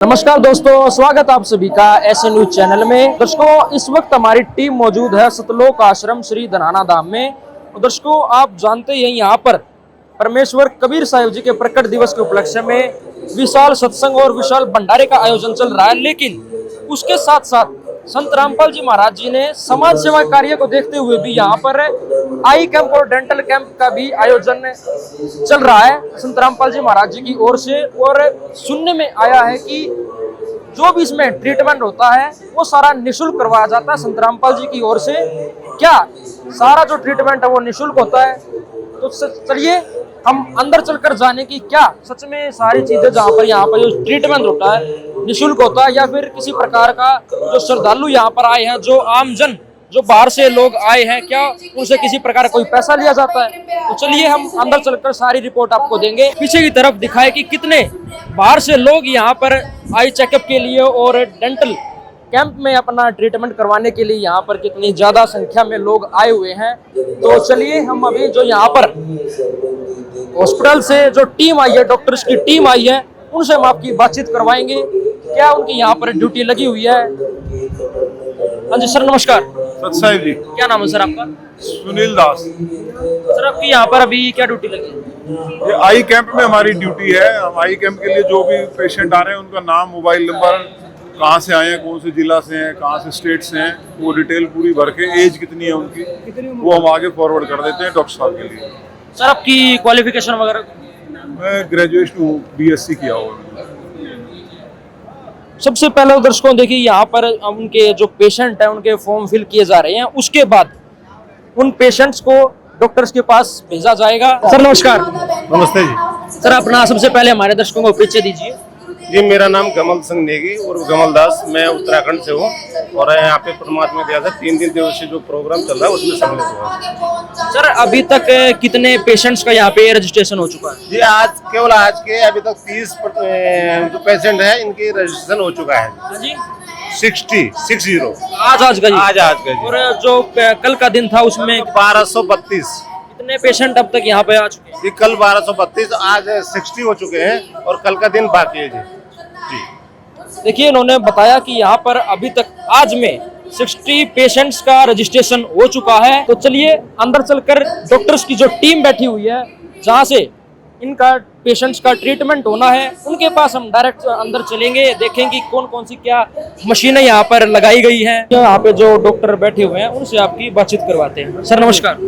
नमस्कार दोस्तों, स्वागत आप सभी का ऐसे न्यूज चैनल में। दर्शकों, इस वक्त हमारी टीम मौजूद है सतलोक आश्रम श्री धनाना धाम में। दर्शकों, आप जानते हैं यहाँ पर परमेश्वर कबीर साहिब जी के प्रकट दिवस के उपलक्ष्य में विशाल सत्संग और विशाल भंडारे का आयोजन चल रहा है। लेकिन उसके साथ साथ संत रामपाल जी महाराज जी ने समाज सेवा कार्य को देखते हुए भी यहाँ पर आई कैंप और डेंटल कैंप का भी आयोजन चल रहा है संत रामपाल जी महाराज जी की ओर से। और सुनने में आया है कि जो भी इसमें ट्रीटमेंट होता है वो सारा निःशुल्क करवाया जाता है संत रामपाल जी की ओर से। क्या सारा जो ट्रीटमेंट है वो निःशुल्क होता है? तो चलिए हम अंदर चलकर जाने की क्या सच में सारी चीजें जहाँ पर यहाँ पर जो ट्रीटमेंट होता है निःशुल्क होता है या फिर किसी प्रकार का जो श्रद्धालु यहाँ पर आए हैं, जो आमजन जो बाहर से लोग आए हैं, क्या उनसे किसी प्रकार कोई पैसा लिया जाता है? तो चलिए हम अंदर चलकर सारी रिपोर्ट आपको देंगे। पीछे की तरफ दिखाए कि कितने बाहर से लोग यहाँ पर आई चेकअप के लिए और डेंटल कैंप में अपना ट्रीटमेंट करवाने के लिए यहाँ पर कितनी ज्यादा संख्या में लोग आए हुए हैं। तो चलिए हम अभी जो यहाँ पर हॉस्पिटल से जो टीम आई है, डॉक्टर्स की टीम आई है, उनसे हम आपकी बातचीत करवाएंगे। क्या उनकी यहाँ पर ड्यूटी लगी हुई है? हाँ जी सर, नमस्कार। सतसाहिब जी। क्या नाम है सर आपका? सुनील दास। सर आपकी यहाँ पर अभी क्या ड्यूटी लगी है? ये आई कैंप में हमारी ड्यूटी है। हम आई कैंप के लिए जो भी पेशेंट आ रहे हैं उनका नाम, मोबाइल नंबर, कहाँ से आए हैं, कौन से जिला से हैं, कहाँ से स्टेट से हैं, वो डिटेल पूरी भर के, एज कितनी है उनकी, वो हम आगे फॉरवर्ड कर देते हैं डॉक्टर साहब के लिए। सर आपकी क्वालिफिकेशन वगैरह? मैं ग्रेजुएशन हूँ, BSc किया हुआ। सबसे पहले दर्शकों देखिए, यहाँ पर उनके जो पेशेंट हैं उनके फॉर्म फिल किए जा रहे हैं। उसके बाद उन पेशेंट्स को डॉक्टर्स के पास भेजा जाएगा। सर नमस्कार। नमस्ते जी। सर अपना सबसे पहले हमारे दर्शकों को परिचय दीजिए। जी, मेरा नाम कमल सिंह नेगी और कमल दास, मैं उत्तराखंड से हूँ और यहाँ पे परमात्मा दया से 3 दिन दिवसीय जो प्रोग्राम चल रहा है उसमें सम्मिलित हुआ। सर अभी तक कितने पेशेंट्स का यहाँ पे रजिस्ट्रेशन हो चुका है? जी, केवल आज के अभी तक 30 जो पेशेंट है इनकी रजिस्ट्रेशन हो चुका है जी। 60 आज का जी? आज का जी। और जो कल का दिन था उसमें 1232 कितने पेशेंट अब तक यहाँ पे आ चुके हैं? जी, कल 1232, आज 60 हो चुके हैं और कल का दिन बाकी है जी। देखिए, इन्होंने बताया कि यहाँ पर अभी तक आज में 60 पेशेंट्स का रजिस्ट्रेशन हो चुका है। तो चलिए अंदर चलकर डॉक्टर्स की जो टीम बैठी हुई है जहाँ से इनका पेशेंट्स का ट्रीटमेंट होना है उनके पास हम डायरेक्ट अंदर चलेंगे, देखेंगे कौन कौन सी क्या मशीनें यहाँ पर लगाई गई हैं। यहाँ पे जो डॉक्टर बैठे हुए हैं उनसे आपकी बातचीत करवाते हैं। सर नमस्कार।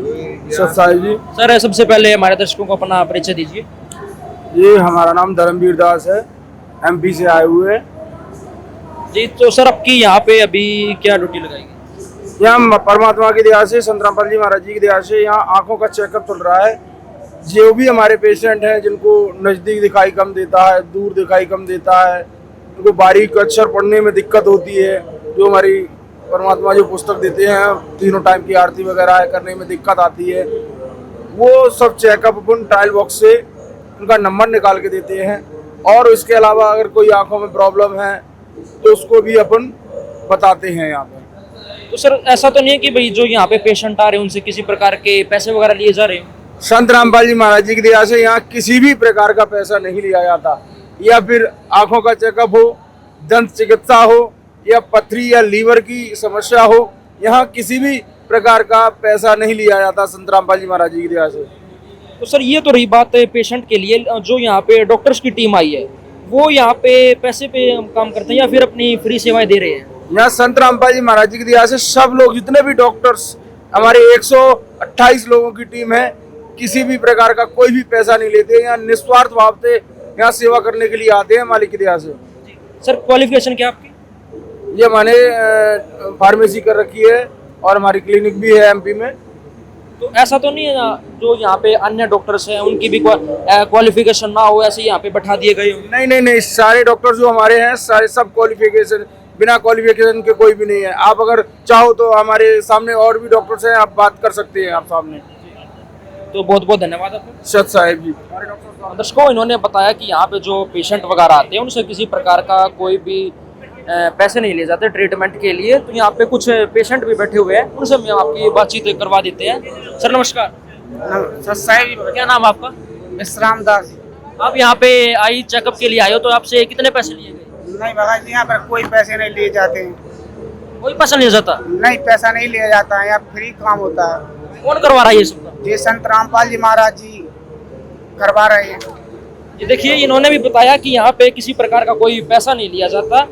सतसाहिब जी। सर सबसे पहले हमारे दर्शकों को अपना परिचय दीजिए। ये हमारा नाम धर्मवीर दास है, MP से आए हुए हैं जी। तो सर आपकी यहाँ पे अभी क्या ड्यूटी लगाएगी? यहाँ परमात्मा की दया से, संत रामपाल जी महाराज जी की दया से यहाँ आंखों का चेकअप चल रहा है। जो भी हमारे पेशेंट हैं जिनको नज़दीक दिखाई कम देता है, दूर दिखाई कम देता है, उनको बारीक अक्षर पढ़ने में दिक्कत होती है, जो हमारी परमात्मा जो पुस्तक देते हैं, तीनों टाइम की आरती वगैरह करने में दिक्कत आती है, वो सब चेकअप अपन ट्रायल बॉक्स से उनका नंबर निकाल के देते हैं। और इसके अलावा अगर कोई आंखों में प्रॉब्लम है तो उसको भी अपन बताते हैं यहाँ पे। तो सर ऐसा तो नहीं है कि भाई जो यहाँ पे पेशेंट आ रहे हैं उनसे किसी प्रकार के पैसे वगैरह लिए जा रहे हैं? संत रामपाल जी महाराज जी की दया से यहाँ किसी भी प्रकार का पैसा नहीं लिया जाता। या फिर आंखों का चेकअप हो, दंत चिकित्सा हो, या पथरी या लीवर की समस्या हो, यहाँ किसी भी प्रकार का पैसा नहीं लिया जाता संत रामपाल जी महाराज जी की दया से। तो सर ये तो रही बात है पेशेंट के लिए। जो यहाँ पे डॉक्टर्स की टीम आई है वो यहाँ पे पैसे पे काम करते हैं या फिर अपनी फ्री सेवाएं दे रहे हैं? यहाँ संत रामपाल जी महाराज जी की दया से सब लोग, जितने भी डॉक्टर्स, हमारे 128 लोगों की टीम है, किसी भी प्रकार का कोई भी पैसा नहीं लेते। यहाँ निस्वार्थ भाव से यहाँ सेवा करने के लिए आते हैं मालिक की दया से। सर क्वालिफिकेशन क्या आपकी? ये मैंने फार्मेसी कर रखी है और हमारी क्लिनिक भी है MP में। तो ऐसा तो नहीं है जो यहाँ पे अन्य डॉक्टर्स हैं उनकी भी क्वालिफिकेशन ना हो, ऐसे यहाँ पे बैठा दिए गए हो? नहीं, सारे डॉक्टर जो हमारे हैं सारे सब क्वालिफिकेशन, बिना क्वालिफिकेशन के कोई भी नहीं है। आप अगर चाहो तो हमारे सामने और भी डॉक्टर्स हैं, आप बात कर सकते हैं आप सामने। तो बहुत बहुत धन्यवाद आपको। सतसाहिब जी। दर्शकों, इन्होंने बताया कि यहाँ पे जो पेशेंट वगैरह आते हैं उनसे किसी प्रकार का कोई भी पैसे नहीं ले जाते ट्रीटमेंट के लिए। तो यहाँ पे कुछ पेशेंट भी बैठे हुए हैं, उनसे हम आपकी बातचीत करवा देते हैं। सर नमस्कार। क्या नाम आपका? विश्राम दास। आप यहाँ पे आई चेकअप के लिए आए हो, तो आपसे कितने पैसे लिए गए? नहीं भगत जी, यहाँ पर कोई पैसे नहीं लिए जाते हैं। कोई पैसा नहीं जाता? नहीं, पैसा नहीं लिया जाता है, यहाँ फ्री काम होता है। कौन करवा रहा है ये सब काम? ये संत रामपाल जी महाराज जी करवा रहे हैं। ये देखिए, इन्होंने भी बताया कि यहाँ पे किसी प्रकार का कोई पैसा नहीं लिया जाता।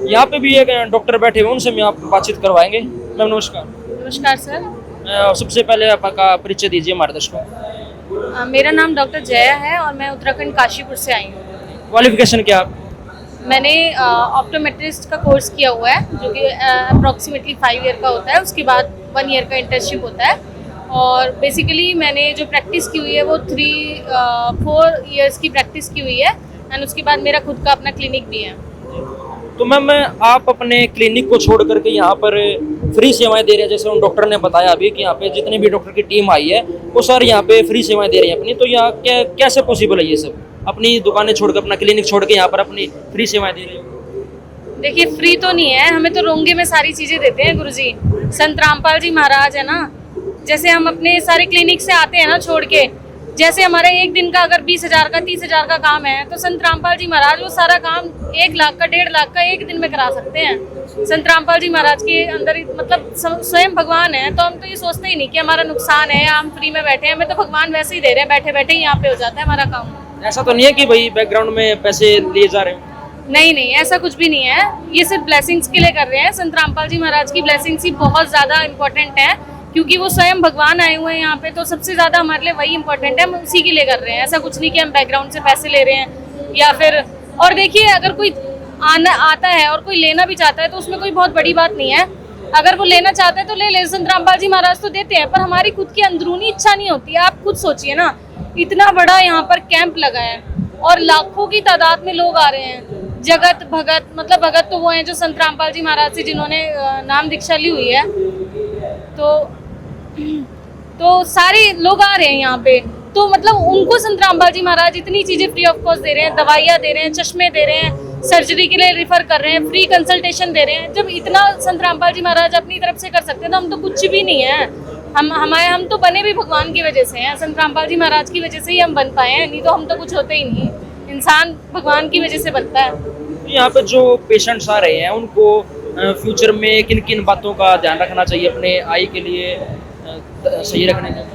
यहाँ पे भी एक डॉक्टर बैठे हुए, उनसे मैं आपको बातचीत करवाएंगे। मैम नमस्कार। नमस्कार सर। सबसे पहले आपका परिचय दीजिए हमारे दर्शकों। मेरा नाम डॉक्टर जया है और मैं उत्तराखंड काशीपुर से आई हूँ। क्वालिफिकेशन क्या? मैंने ऑप्टोमेट्रिस्ट का कोर्स किया हुआ है, जो कि अप्रॉक्सीमेटली 5 ईयर का होता है। उसके बाद 1 ईयर का इंटर्नशिप होता है। और बेसिकली मैंने जो प्रैक्टिस की हुई है वो 4 ईयर्स की प्रैक्टिस की हुई है। एंड उसके बाद मेरा खुद का अपना क्लिनिक भी है। तो मैम, आप अपने क्लिनिक को छोड़ करके यहाँ पर फ्री सेवाएं दे रहे हैं, जैसे उन डॉक्टर ने बताया अभी कि यहाँ पे जितने भी डॉक्टर की टीम आई है वो सर यहाँ पे फ्री सेवाएं दे रहे हैं अपनी। तो यहाँ कैसे पॉसिबल है ये सब? अपनी दुकानें छोड़कर, अपना क्लिनिक छोड़ के यहाँ पर अपनी फ्री सेवाएं दे रहे हैं? देखिए, फ्री तो नहीं है, हमें तो रोंगे में सारी चीज़ें देते हैं गुरुजी। संत रामपाल जी महाराज है ना, जैसे हम अपने सारे क्लिनिक से आते हैं ना छोड़ के, जैसे हमारा एक दिन का अगर 20,000 का 30,000 का काम है, तो संत रामपाल जी महाराज वो सारा काम 1 लाख का 1.5 लाख का एक दिन में करा सकते हैं। संत रामपाल जी महाराज के अंदर मतलब स्वयं भगवान है। तो हम तो ये सोचते ही नहीं कि हमारा नुकसान है, हम फ्री में बैठे हैं। हमें तो भगवान वैसे ही दे रहे हैं, बैठे बैठे ही यहाँ पे हो जाता है हमारा काम। ऐसा तो नहीं है कि भाई बैकग्राउंड में पैसे लिए जा रहे हैं? नहीं नहीं, ऐसा कुछ भी नहीं है। ये सिर्फ ब्लेसिंग्स के लिए कर रहे हैं। संत रामपाल जी महाराज की ब्लेसिंग्स ही बहुत ज़्यादा इंपॉर्टेंट है, क्योंकि वो स्वयं भगवान आए हुए हैं यहाँ पे। तो सबसे ज़्यादा हमारे लिए वही इंपॉर्टेंट है, हम उसी के लिए कर रहे हैं। ऐसा कुछ नहीं कि हम बैकग्राउंड से पैसे ले रहे हैं या फिर। और देखिए, अगर कोई आता है और कोई लेना भी चाहता है तो उसमें कोई बहुत बड़ी बात नहीं है। अगर वो लेना चाहता है तो ले। संत रामपाल जी महाराज तो देते हैं, पर हमारी खुद की अंदरूनी इच्छा नहीं होती है। आप खुद सोचिए ना, इतना बड़ा यहाँ पर कैंप लगा है और लाखों की तादाद में लोग आ रहे हैं। जगत भगत, मतलब भगत तो वो हैं जो संत रामपाल जी महाराज से जिन्होंने नाम दीक्षा ली हुई है। तो सारे लोग आ रहे हैं यहाँ पे। तो मतलब उनको संत रामपाल जी महाराज इतनी चीज़ें फ्री ऑफ कॉस्ट दे रहे हैं, दवाइयाँ दे रहे हैं, चश्मे दे रहे हैं, सर्जरी के लिए रिफर कर रहे हैं, फ्री कंसल्टेशन दे रहे हैं। जब इतना संत रामपाल जी महाराज अपनी तरफ से कर सकते हैं तो हम तो कुछ भी नहीं है। हम तो बने भी भगवान की वजह से हैं, संत रामपाल जी महाराज की वजह से ही हम बन पाए हैं। नहीं तो हम तो कुछ होते ही नहीं। इंसान भगवान की वजह से बनता है। यहाँ पे जो पेशेंट्स आ रहे हैं उनको फ्यूचर में किन किन बातों का ध्यान रखना चाहिए अपने आई के लिए सही रखने के?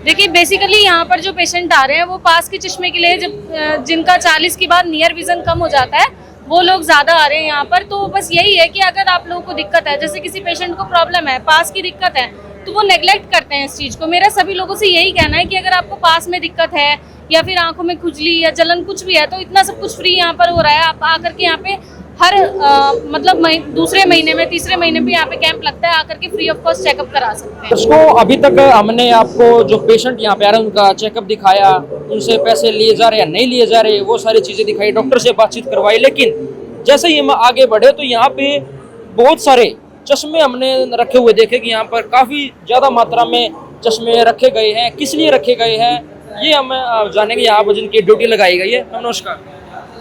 देखिए, बेसिकली यहाँ पर जो पेशेंट आ रहे हैं वो पास के चश्मे के लिए, जब जिनका 40 के बाद नियर विजन कम हो जाता है वो लोग ज़्यादा आ रहे हैं यहाँ पर। तो बस यही है कि अगर आप लोगों को दिक्कत है, जैसे किसी पेशेंट को प्रॉब्लम है, पास की दिक्कत है, तो वो नेग्लेक्ट करते हैं इस चीज़ को। मेरा सभी लोगों से यही कहना है कि अगर आपको पास में दिक्कत है या फिर आंखों में खुजली या जलन कुछ भी है, तो इतना सब कुछ फ्री यहाँ पर हो रहा है। आप आकर के यहाँ पे हर मतलब दूसरे महीने में, तीसरे महीने भी यहाँ पे कैंप लगता है, आकर के फ्री ऑफ कॉस्ट चेकअप करा सकते हैं। उसको अभी तक हमने आपको जो पेशेंट यहाँ पे आ रहे हैं उनका चेकअप दिखाया, उनसे पैसे लिए जा रहे हैं नहीं लिए जा रहे, वो सारी चीज़ें दिखाई, डॉक्टर से बातचीत करवाई। लेकिन जैसे ही हम आगे बढ़े तो यहाँ पे बहुत सारे चश्मे हमने रखे हुए देखे कि यहाँ पर काफ़ी ज़्यादा मात्रा में चश्मे रखे गए हैं। किस लिए रखे गए हैं ये हम जानेंगे यहाँ पर जिनकी ड्यूटी लगाई गई है। नमस्कार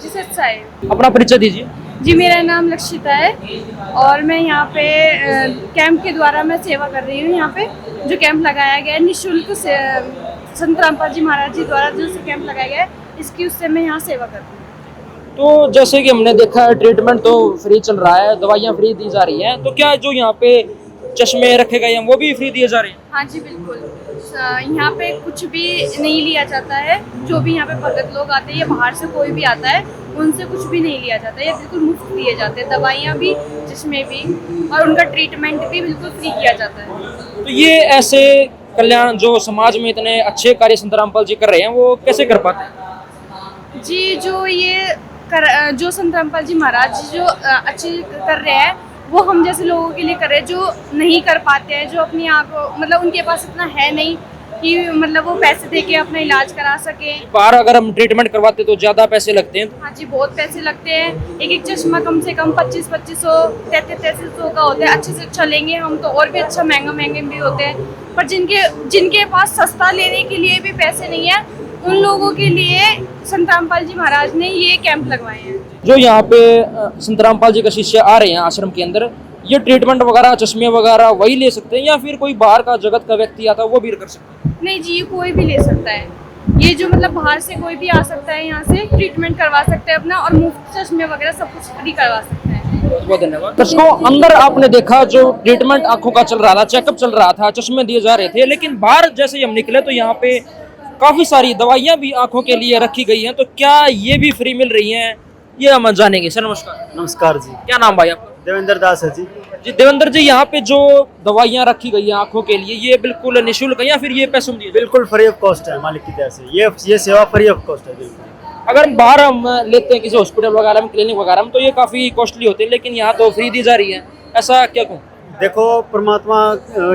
जी सर साहब। अपना परिचय दीजिए। जी, मेरा नाम लक्षिता है और मैं यहाँ पे कैंप के द्वारा मैं सेवा कर रही हूँ। यहाँ पे जो कैंप लगाया गया है निःशुल्क से, संत रामपाल जी महाराज जी द्वारा जो कैंप लगाया गया है, इसकी उससे मैं यहाँ सेवा कर रही हूँ। तो जैसे कि हमने देखा है, ट्रीटमेंट तो फ्री चल रहा है, दवाइयाँ फ्री दी जा रही हैं, तो क्या जो यहाँ पे चश्मे रखे गए हैं वो भी फ्री दिए जा रहे हैं? हाँ जी बिल्कुल, यहाँ पे कुछ भी नहीं लिया जाता है। जो भी यहाँ पे भगत लोग आते हैं या बाहर से कोई भी आता है, उनसे कुछ भी नहीं लिया जाता है। ये बिल्कुल मुफ्त दिए जाते हैं, दवाइयाँ भी, चश्मे भी, और उनका ट्रीटमेंट भी बिल्कुल फ्री किया जाता है। तो ये ऐसे कल्याण जो समाज में इतने अच्छे कार्य संत रामपाल जी कर रहे हैं वो कैसे कर पाते हैं? जी, जो संत रामपाल जी महाराज जी जो अच्छे कर रहे हैं, वो हम जैसे लोगों के लिए कर रहे हैं जो नहीं कर पाते हैं, जो अपनी आँख मतलब उनके पास इतना है नहीं कि मतलब वो पैसे दे के अपना इलाज करा सके। बाहर अगर हम ट्रीटमेंट करवाते तो ज़्यादा पैसे लगते हैं? हाँ जी, बहुत पैसे लगते हैं। एक चश्मा कम से कम 2500 3300 का होता है। अच्छे से अच्छा लेंगे हम तो और भी अच्छा महंगे भी होते हैं। पर जिनके पास सस्ता लेने के लिए भी पैसे नहीं है, उन लोगों के लिए संत रामपाल जी महाराज ने ये कैंप लगवाए हैं। जो यहाँ पे संत रामपाल जी का शिष्य आ रहे हैं आश्रम के अंदर, ये ट्रीटमेंट वगैरह, चश्मे वगैरह वही ले सकते हैं या फिर कोई बाहर का जगत का व्यक्ति आता है वो भी कर सकता है? नहीं जी, ये कोई भी ले सकता है। ये जो मतलब बाहर से कोई भी आ सकता है, यहाँ से ट्रीटमेंट करवा सकते हैं अपना, और मुफ्त चश्मे वगैरह सब कुछ फ्री करवा सकते हैं। बहुत बहुत धन्यवाद। दर्शकों, अंदर आपने देखा जो ट्रीटमेंट आंखों का चल रहा था, चेकअप चल रहा था, चश्मे दिए जा रहे थे, लेकिन बाहर जैसे ही हम निकले तो यहाँ पे काफी सारी दवाइयाँ भी आंखों के लिए रखी गई हैं। तो क्या ये भी फ्री मिल रही हैं, ये हम जानेंगे। सर नमस्कार। नमस्कार जी। क्या नाम भाई आपका? देवेंद्र दास है जी। जी देवेंद्र जी, यहाँ पे जो दवाइयाँ रखी गई हैं आंखों के लिए, ये बिल्कुल निःशुल्क है या फिर ये पैसों में दी जाती है? बिल्कुल फ्री ऑफ कॉस्ट है, मालिक की तरफ से ये सेवा फ्री ऑफ कॉस्ट है बिल्कुल। अगर बाहर हम लेते हैं किसी हॉस्पिटल वगैरह में, क्लिनिक वगैरह में, तो ये काफी कॉस्टली होते हैं, लेकिन यहाँ तो फ्री दी जा रही है, ऐसा क्या क्यों? देखो परमात्मा,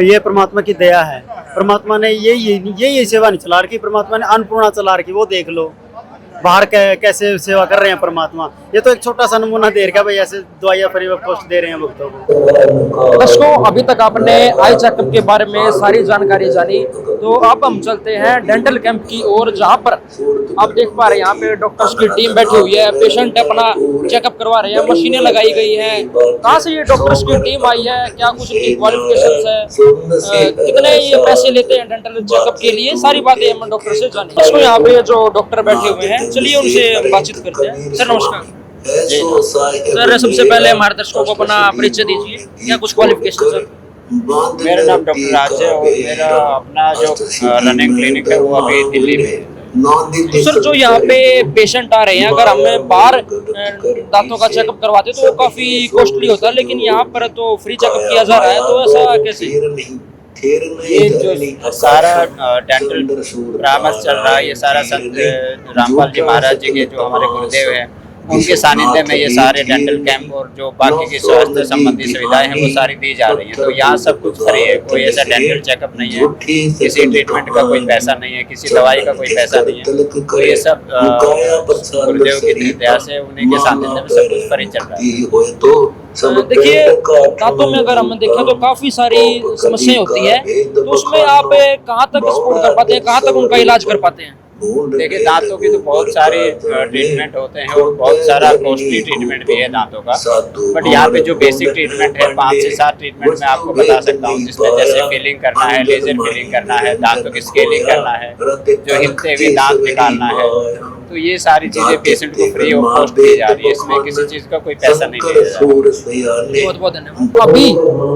ये परमात्मा की दया है। परमात्मा ने ये सेवा नहीं चला रखी, परमात्मा ने अन्नपूर्णा चला रखी, वो देख लो बाहर कैसे सेवा कर रहे हैं परमात्मा। ये तो एक छोटा सा नमूना दे रखा भाई, ऐसे दवाइयाँ फ्री ऑफ कॉस्ट दे रहे हैं भक्तों को। दर्शकों, अभी तक आपने आई चेकअप के बारे में सारी जानकारी जानी, तो अब हम चलते हैं डेंटल कैंप की ओर, जहाँ पर आप देख पा रहे हैं यहाँ पे डॉक्टर्स की टीम बैठी हुई है, पेशेंट अपना चेकअप करवा रहे हैं, मशीनें लगाई गई हैं। कहाँ से ये डॉक्टर्स की टीम आई है, क्या कुछ इनकी क्वालिफिकेशंस है, कितने ये पैसे लेते हैं डेंटल चेकअप के लिए, सारी बातें हम डॉक्टर से जानेंगे। दर्शकों, यहाँ पे जो डॉक्टर बैठे हुए हैं, चलिए उनसे बातचीत करते हैं। सर नमस्कार। सर सबसे पहले हमारे दर्शकों को अपना परिचय दीजिए, क्या कुछ क्वालिफिकेशन सर? मेरा नाम डॉक्टर राज है और मेरा अपना जो रनिंग क्लिनिक है वो अभी दिल्ली में है। तो सर जो यहाँ पे पेशेंट आ रहे हैं, अगर हमें बाहर दांतों का चेकअप करवाते तो वो काफी कॉस्टली होता है, लेकिन यहाँ पर तो फ्री चेकअप किया जा रहा है, तो ऐसा कैसे? ये जो सारा डेंटल परामर्श चल रहा है, ये सारा संत रामपाल जी महाराज जी के जो हमारे गुरुदेव हैं, उनके सानिध्य में ये सारे डेंटल कैंप और जो बाकी की स्वास्थ्य संबंधी सुविधाएं हैं वो सारी दी जा रही हैं। तो यहाँ सब कुछ फ्री है, कोई ऐसा डेंटल चेकअप नहीं है, किसी ट्रीटमेंट का कोई पैसा नहीं है, किसी दवाई का कोई पैसा नहीं है। तो ये सब गुरुदेव की दया से उन्हीं के सानिध्य में सब कुछ फ्री चल रहा है। देखिए, दांतों में अगर हम देखें तो काफी सारी समस्याएं होती है, तो उसमें आप कहाँ तक सपोर्ट कर पाते हैं, कहाँ तक उनका इलाज कर पाते हैं? देखिए, दांतों की तो बहुत सारे ट्रीटमेंट होते हैं और बहुत सारा कॉस्टली ट्रीटमेंट भी है दांतों का, बट यहाँ पे जो बेसिक ट्रीटमेंट है 5 से 7 ट्रीटमेंट मैं आपको बता सकता हूँ, जिसमें जैसे फिलिंग करना है, लेजर फिलिंग करना है, दांतों की स्केलिंग करना है, जो हिलते हुए दांत निकालना है, तो ये सारी चीजें पेशेंट को फ्री ऑफ कॉस्ट दी जा रही है, इसमें किसी चीज का कोई पैसा नहीं लिया जा रहा। बहुत बहुत धन्यवाद। अभी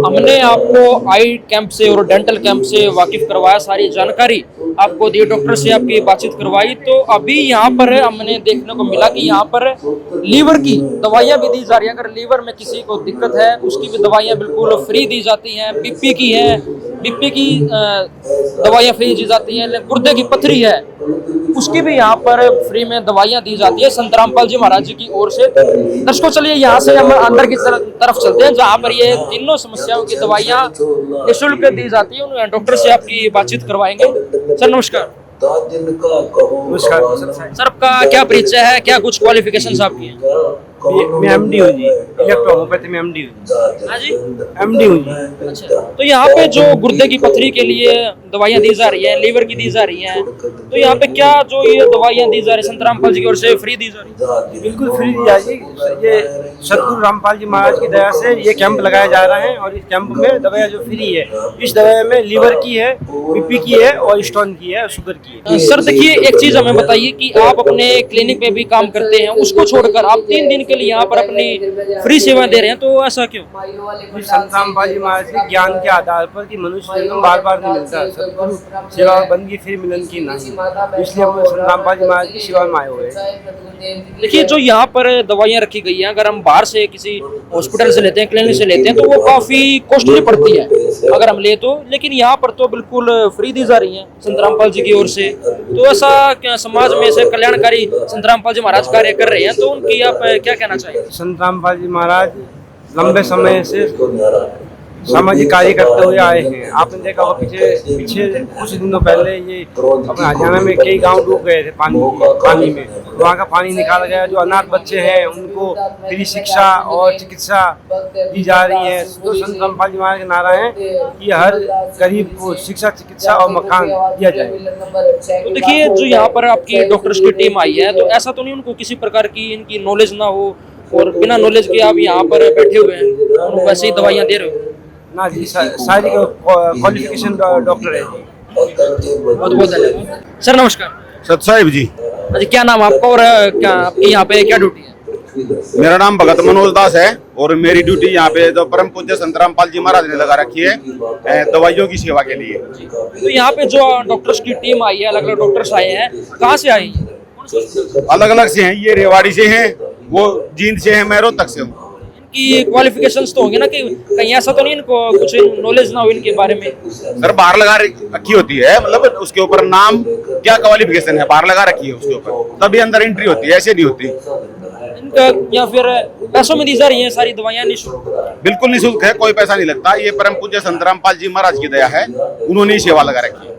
हमने आपको आई कैंप से और डेंटल कैंप से वाकिफ करवाया, सारी जानकारी आपको दी, डॉक्टर से आपकी बातचीत करवाई। तो अभी यहाँ पर हमने देखने को मिला कि यहाँ पर लीवर की दवाइयाँ भी दी जा रही है, अगर लीवर में किसी को दिक्कत है उसकी भी दवाइयाँ बिल्कुल फ्री दी जाती हैं। बीपी की है, बीपी की दवाइयाँ फ्री दी जाती हैं, गुर्दे की पथरी है उसकी भी यहाँ पर फ्री में दवाइयाँ दी जाती है संत रामपाल जी महाराज जी की ओर से। दर्शकों, चलिए यहाँ से हम अंदर की तरफ चलते हैं, जहाँ पर ये तीनों समस्याओं की दवाइयाँ निःशुल्क दी जाती है। डॉक्टर से आपकी बातचीट करवाएंगे। सर नमस्कार। नमस्कार सर, आपका क्या परिचय है, क्या कुछ क्वालिफिकेशंस आपकी हैं? मैं एमडी हूँ जी, इलेक्ट्रोहोम्योपैथी में एमडी हूँ। हाँ जी, एमडी हूँ जी। अच्छा, तो यहाँ पे जो गुर्दे की पथरी के लिए दवाइयाँ दी जा रही हैं, लीवर की दी जा रही हैं, तो यहाँ पे क्या जो ये दवाइयाँ दी जा रही है संत रामपाल जी की ओर से फ्री दी जा रही है? बिल्कुल फ्री दी जाएगी। ये सतगुरु रामपाल जी महाराज की दया से ये कैंप लगाया जा रहा है, और इस कैंप में दवाइयाँ जो फ्री है, इस दवाई में लीवर की है, बीपी की है, और स्टोन की है, शुगर की है। सर देखिए, एक चीज हमें बताइए कि आप अपने क्लिनिक पे भी काम करते हैं, उसको छोड़कर आप 3 दिन के लिए यहाँ पर अपनी फ्री सेवा दे रहे हैं, तो ऐसा क्यों? संत रामपाल जी महाराज के ज्ञान के आधार पर कि मनुष्य जन्म बार बार नहीं मिलता, सतगुरु सेवा बंदगी फिर मिलन की नहीं, इसलिए हम संत रामपाल जी महाराज की सेवा में आए हुए हैं। देखिए, जो यहाँ पर दवाइयाँ रखी गई हैं, अगर हम बाहर से किसी हॉस्पिटल से लेते हैं, क्लिनिक से लेते हैं, तो वो काफी कॉस्टली पड़ती है अगर हम ले तो, लेकिन यहाँ पर तो बिल्कुल फ्री दी जा रही है संत रामपाल जी की ओर से। तो ऐसा क्या समाज में ऐसे कल्याणकारी संत रामपाल जी महाराज कार्य कर रहे हैं, तो उनकी आप क्या कहना चाहिए? संत रामपाल जी महाराज लंबे समय से सामाजिक कार्य करते हुए आए हैं। आपने देखा होगा पीछे कुछ दिनों पहले ये अपने हरियाणा में कई गांव डूब गए थे पानी में, वहाँ का पानी निकाला गया। जो अनाथ बच्चे हैं उनको फ्री शिक्षा और चिकित्सा दी जा रही है। तो संत रामपाल जी महाराज का नारा है कि हर गरीब को शिक्षा, चिकित्सा और मकान दिया जाए। तो देखिए, जो यहाँ पर आपकी डॉक्टर्स की टीम आई है, तो ऐसा तो नहीं उनको किसी प्रकार की इनकी नॉलेज ना हो और बिना नॉलेज के आप यहाँ पर बैठे हुए हैं, वैसे ही दवाइयाँ दे रहे हो? ना जी, सारी क्वालिफिकेशन डॉक्टर है जी। बहुत बहुत धन्यवाद। सर नमस्कार। सतसाहिब जी। अच्छा, क्या नाम आपका और क्या आपकी यहाँ पे क्या ड्यूटी है? मेरा नाम भगत मनोज दास है और मेरी ड्यूटी यहाँ पे जो परम पूज्य संत रामपाल जी महाराज ने लगा रखी है दवाइयों की सेवा के लिए। तो यहाँ पे जो डॉक्टर्स की टीम आई है, अलग अलग डॉक्टर्स आए हैं, कहाँ से आई है? अलग अलग से हैं, ये रेवाड़ी से हैं, वो जींद से हैं, मैं रोहतक से हूँ। इनकी क्वालिफिकेशंस तो होंगे ना, कि कहीं ऐसा तो नहीं इनको कुछ नॉलेज ना हो इनके बारे में? सर बाहर लगा रखी होती है, मतलब उसके ऊपर नाम क्या क्वालिफिकेशन है बाहर लगा रखी है उसके ऊपर, तभी अंदर एंट्री होती है, ऐसे नहीं होती। इनका या फिर पैसों में दी जा रही है सारी दवाइयाँ निःशुल्क? बिल्कुल निःशुल्क है, कोई पैसा नहीं लगता। ये परम पूज्य संत रामपाल जी महाराज की दया है, उन्होंने ही सेवा लगा रखी है।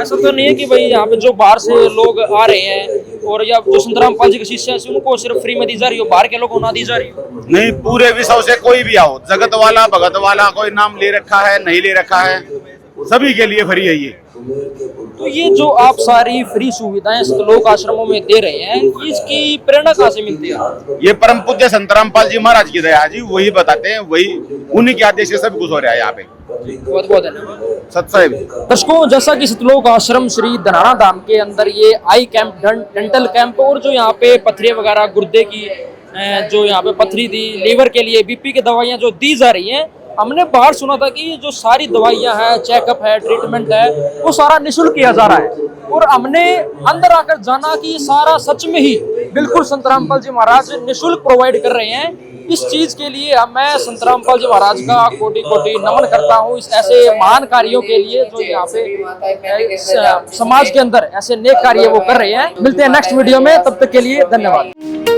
ऐसा तो नहीं है कि भाई यहाँ पे जो बाहर से लोग आ रहे हैं और या जो संत रामपाल जी के शिष्य हैं उनको सिर्फ फ्री में दी जा रही हो, बाहर के लोगों को ना दी जा रही हो? नहीं, पूरे विश्व से कोई भी आओ, जगत वाला भगत वाला, कोई नाम ले रखा है नहीं ले रखा है, सभी के लिए फ्री है ये। तो ये जो आप सारी फ्री सुविधाएं सतलोक आश्रमों में दे रहे हैं, इसकी प्रेरणा कहाँ से मिलती है? ये परम पूज्य संत रामपाल जी महाराज की दया है जी, वही बताते हैं, वही उन्हीं के आदेश से सब कुछ हो रहा है यहाँ पे। बहुत बहुत धन्यवाद। सत्साहिब। दर्शकों, जैसा कि सतलोक आश्रम श्री धनाना धाम के अंदर ये आई कैंप, डेंटल कैंप, और जो यहाँ पे पथरी वगैरह, गुर्दे की जो यहाँ पे पथरी दी, लीवर के लिए बीपी की दवाइयाँ जो दी जा रही हैं, हमने बाहर सुना था कि जो सारी दवाइयाँ हैं, चेकअप है, ट्रीटमेंट है, वो सारा निःशुल्क किया जा रहा है। और हमने अंदर आकर जाना कि सारा सच में ही बिल्कुल संत रामपाल जी महाराज निःशुल्क प्रोवाइड कर रहे हैं। इस चीज के लिए मैं संत रामपाल जी महाराज का कोटि कोटि नमन करता हूँ, इस ऐसे महान कार्यों के लिए जो यहाँ पे समाज के अंदर ऐसे नेक कार्य वो कर रहे हैं। मिलते हैं नेक्स्ट वीडियो में, तब तक के लिए धन्यवाद।